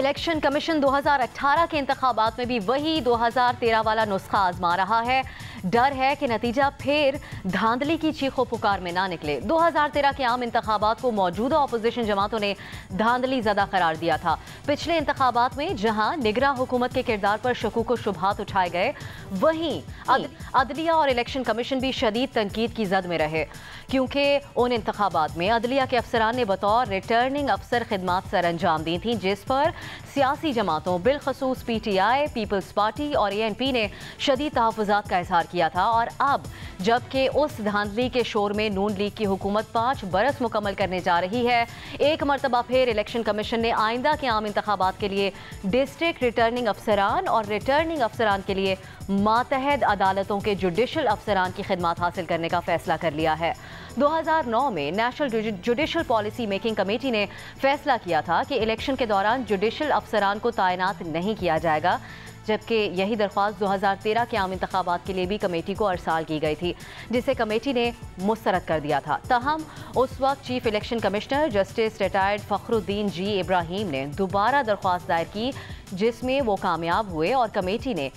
Election commission 2018 के इंतखाबात में भी वही 2013 वाला नुस्खा आजमा रहा है। डर है कि नतीजा फिर धांधली की चीखों पुकार में ना निकले। 2013 के आम इंतखाबात को मौजूदा अपोजिशन जमातों ने धांधली ज़दा करार दिया था। पिछले इंतखाबात में जहां निगरां हुकूमत के किरदार पर शकूक व शुबहात उठाए गए, वहीं अदलिया और इलेक्शन कमीशन भी शदीद तनकीद की जद में रहे, क्योंकि उन इंतखाबात में अदलिया के अफसरान ने बतौर रिटर्निंग अफसर खिदमात सर अंजाम दी थी, जिस पर सियासी जमातों बिलखसूस PTI, पीपल्स पार्टी और ANP ने शदीद तहफ़्फ़ुज़ात का इजहार किया था। और अब जबकि उस धांधली के शोर में नून लीग की हुकूमत 5 बरस मुकम्मल करने जा रही है, एक मरतबा फिर इलेक्शन कमीशन ने आइंदा के आम इंतखाबात के लिए डिस्ट्रिक्ट रिटर्निंग अफसरान और रिटर्निंग अफसरान के लिए मातहत अदालतों के जुडिशल अफसरान की खिदमत हासिल करने का फैसला कर लिया है। 2009 में national judicial policy making committee ने फैसला किया था कि इलेक्शन के दौरान जुडिशल अफसरान को तैनात नहीं किया जाएगा, जबकि यही दरख्वास्त 2013 के आम इंतखाबात के लिए भी कमेटी को अरसाल की गई थी, जिसे कमेटी ने मुस्तरद कर दिया था। ताहम उस वक्त chief election commissioner justice retired Fakhruddin G Ibrahim ने दोबारा दरख्वास्त दायर की, जिसमें वो कामयाब हुए और कमेटी ने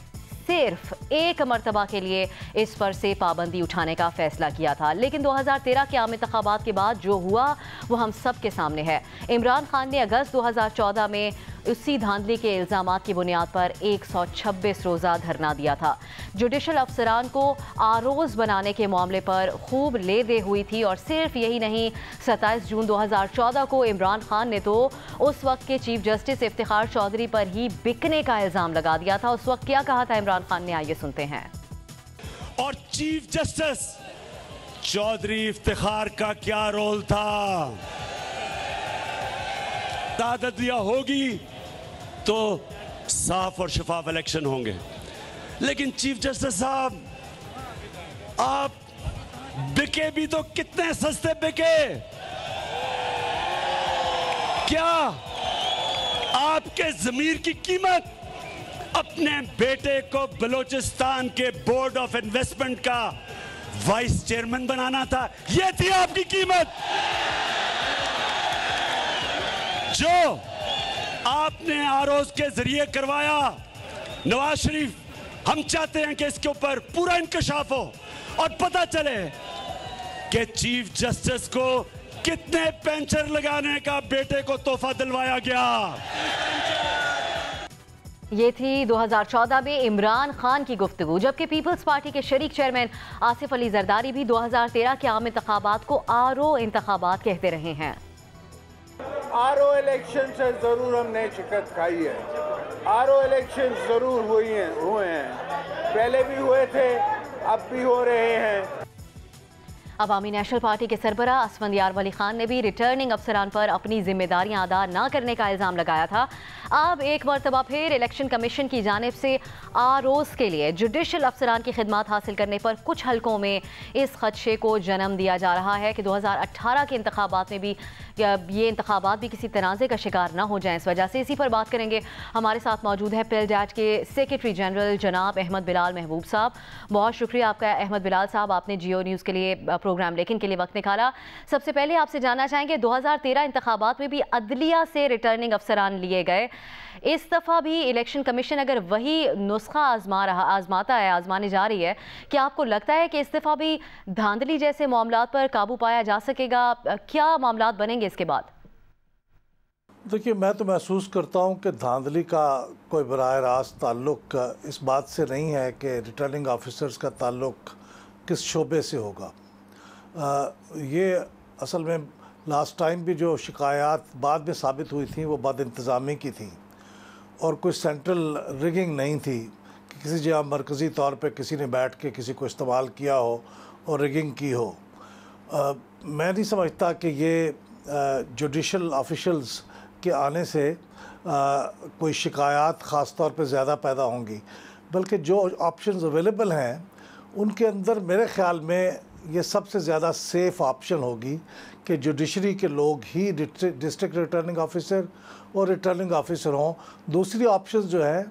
सिर्फ एक मरतबा के लिए इस पर से पाबंदी उठाने का फैसला किया था। लेकिन 2013 के आम इंतखाबात के बाद जो हुआ वो हम सब के सामने है। इमरान खान ने अगस्त 2014 में उसी धांधली के इल्ज़ामात की बुनियाद पर 126 रोज़ा धरना दिया था। जुडिशल अफसरान को आरोज़ बनाने के मामले पर खूब ले दे हुई थी। और सिर्फ यही नहीं, 27 जून 2014 को इमरान खान ने तो उस वक्त के चीफ जस्टिस इफ्तिखार चौधरी पर ही बिकने का इल्ज़ाम लगा दिया था। उस वक्त क्या कहा था इमरान खान ने, आइए सुनते हैं। और चीफ जस्टिस चौधरी इफ्तिखार का क्या रोल था? आदत दिया होगी तो साफ और शफाफ इलेक्शन होंगे। लेकिन चीफ जस्टिस साहब, आप बिके भी तो कितने सस्ते बिके। क्या आपके जमीर की कीमत अपने बेटे को बलूचिस्तान के बोर्ड ऑफ इन्वेस्टमेंट का वाइस चेयरमैन बनाना था? यह थी आपकी कीमत जो आपने आरोज के जरिए करवाया। नवाज शरीफ, हम चाहते हैं कि इसके ऊपर पूरा इंकशाफ हो और पता चले कि चीफ जस्टिस को कितने पेंचर लगाने का बेटे को तोहफा दिलवाया गया। ये थी 2014 में इमरान खान की गुफ्तगू। जबकि पीपल्स पार्टी के शरीक चेयरमैन आसिफ अली जरदारी भी 2013 के आम इंतखाबात को RO इंतखाबात कहते रहे हैं। RO इलेक्शन से जरूर हमने शिकस्त खाई है। RO इलेक्शन जरूर हुए हैं, पहले भी हुए थे, अब भी हो रहे हैं। अवामी नेशनल पार्टी के सरबराह असफंदियार वली खान ने भी रिटर्निंग अफसरान पर अपनी जिम्मेदारियां अदा न करने का इल्ज़ाम लगाया था। अब एक मरतबा फिर इलेक्शन कमीशन की जानिब से ROs के लिए जुडिशल अफसरान की खिदमत हासिल करने पर कुछ हलकों में इस खदशे को जन्म दिया जा रहा है कि 2018 के इंतखाबात में भी ये इंतखाबात भी किसी तनाज़े का शिकार ना हो जाए। इस वजह से इसी पर बात करेंगे। हमारे साथ मौजूद है PILDAT के सेक्रेटरी जनरल जनाब अहमद बिलाल महबूब साहब। बहुत शुक्रिया आपका अहमद बिलाल साहब, आपने जियो न्यूज़ के लिए प्रोग्राम लेकिन के लिए वक्त निकाला। सबसे पहले आपसे जानना चाहेंगे, 2013 इंतखाबात में भी अदलिया से रिटर्निंग अफसरान लिए गए। इस दफ़ा भी इलेक्शन कमीशन अगर वही नुस्खा आजमाने जा रही है, क्या आपको लगता है कि इस दफ़ा भी धांधली जैसे मामलात पर काबू पाया जा सकेगा? क्या मामलात बनेंगे इसके बाद? देखिए, मैं तो महसूस करता हूँ कि धांधली का कोई बराह रास्त ताल्लुक़ इस बात से नहीं है कि रिटर्निंग ऑफिसर्स का ताल्लुक़ किस शोबे से होगा। ये असल में लास्ट टाइम भी जो शिकायत बाद में साबित हुई थी वो बद इंतज़ामी की थी और कोई सेंट्रल रिगिंग नहीं थी कि किसी जगह मरकज़ी तौर पे किसी ने बैठ के किसी को इस्तेमाल किया हो और रिगिंग की हो। मैं नहीं समझता कि ये जुडिशल ऑफिशल्स के आने से कोई शिकायत ख़ास तौर पे ज़्यादा पैदा होंगी, बल्कि जो ऑप्शंस अवेलेबल हैं उनके अंदर मेरे ख़्याल में ये सबसे ज़्यादा सेफ़ ऑप्शन होगी कि जुडिशरी के लोग ही डिस्ट्रिक्ट रिटर्निंग ऑफिसर और रिटर्निंग ऑफिसर हों। दूसरी ऑप्शन जो है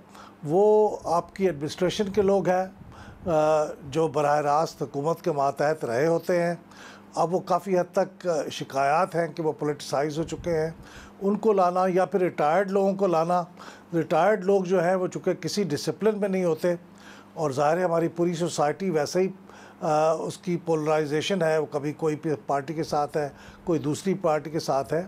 वो आपकी एडमिनिस्ट्रेशन के लोग हैं जो बराह रास्त हुकूमत के मातहत रहे होते हैं। अब वो काफ़ी हद तक शिकायत हैं कि वो पोलिटिसाइज़ हो चुके हैं, उनको लाना या फिर रिटायर्ड लोगों को लाना। रिटायर्ड लोग जो हैं वो चूँकि किसी डिसिप्लिन में नहीं होते, और ज़ाहिर है हमारी पूरी सोसाइटी वैसे ही उसकी पोलराइजेशन है, वो कभी कोई पार्टी के साथ है, कोई दूसरी पार्टी के साथ है,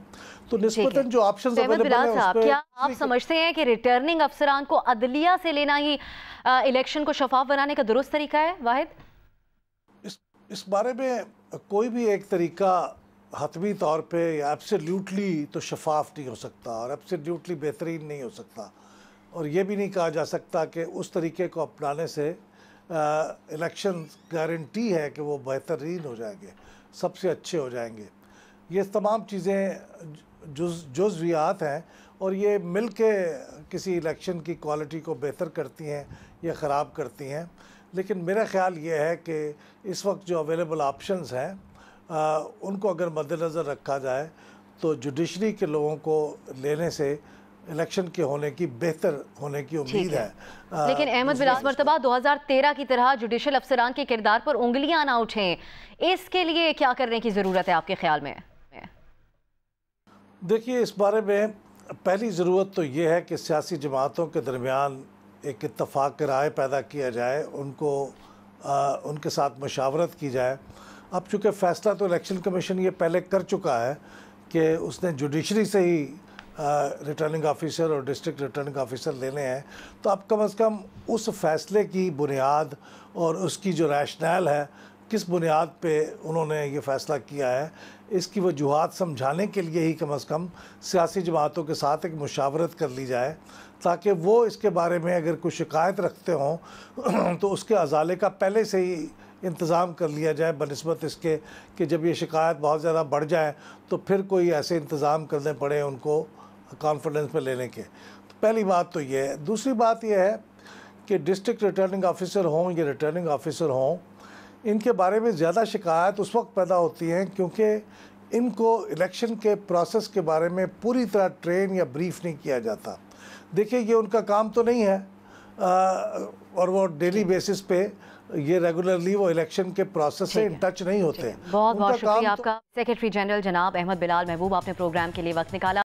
तो निस्बतन जो ऑप्शंस अवेलेबल है क्या आप समझते हैं कि रिटर्निंग अफसरान को अदलिया से लेना ही इलेक्शन को शफाफ बनाने का दुरुस्त तरीका है? वाहिद, इस बारे में कोई भी एक तरीका हतमी तौर पे एब्सोल्युटली तो शफाफ नहीं हो सकता और एब्सोल्युटली बेहतरीन नहीं हो सकता, और ये भी नहीं कहा जा सकता कि उस तरीके को अपनाने से इलेक्शन गारंटी है कि वो बेहतरीन हो जाएंगे, सबसे अच्छे हो जाएंगे। ये तमाम चीज़ें जुज़वियात हैं और ये मिल के किसी इलेक्शन की क्वालिटी को बेहतर करती हैं या ख़राब करती हैं। लेकिन मेरा ख़्याल ये है कि इस वक्त जो अवेलेबल ऑप्शंस हैं उनको अगर मद्देनज़र रखा जाए तो जुडिशरी के लोगों को लेने से इलेक्शन के होने की बेहतर होने की उम्मीद है। लेकिन अहमद बिलाल, मरतबा 2013 की तरह जुडिशल अफसरान के किरदार पर उंगलियां ना उठें, इसके लिए क्या करने की ज़रूरत है आपके ख्याल में? देखिए, इस बारे में पहली ज़रूरत तो ये है कि सियासी जमातों के दरमियान एक इत्तफाक राय पैदा किया जाए, उनके साथ मशावरत की जाए। अब चूँकि फ़ैसला तो इलेक्शन कमीशन ये पहले कर चुका है कि उसने जुडिशरी से ही रिटर्निंग ऑफिसर और डिस्ट्रिक्ट रिटर्निंग ऑफिसर लेने हैं, तो अब कम से कम उस फ़ैसले की बुनियाद और उसकी जो रैशनल है, किस बुनियाद पे उन्होंने ये फ़ैसला किया है, इसकी वजूहात समझाने के लिए ही कम से कम सियासी जमातों के साथ एक मुशावरत कर ली जाए, ताकि वो इसके बारे में अगर कोई शिकायत रखते हों तो उसके अजाले का पहले से ही इंतज़ाम कर लिया जाए, बनिस्बत इसके कि जब ये शिकायत बहुत ज़्यादा बढ़ जाए तो फिर कोई ऐसे इंतज़ाम करने पड़े उनको कॉन्फिडेंस में लेने के। तो पहली बात तो ये है। दूसरी बात ये है कि डिस्ट्रिक्ट रिटर्निंग ऑफिसर हों या रिटर्निंग ऑफिसर हों, इनके बारे में ज़्यादा शिकायत उस वक्त पैदा होती हैं क्योंकि इनको इलेक्शन के प्रोसेस के बारे में पूरी तरह ट्रेन या ब्रीफ नहीं किया जाता। देखिए, ये उनका काम तो नहीं है और वो डेली बेसिस पे ये रेगुलरली वो इलेक्शन के प्रोसेस से इन टच नहीं होते। बहुत बहुत शुक्रिया आपका। सेक्रेटरी जनरल जनाब अहमद बिलाल महबूब, आपने प्रोग्राम के लिए वक्त निकाला।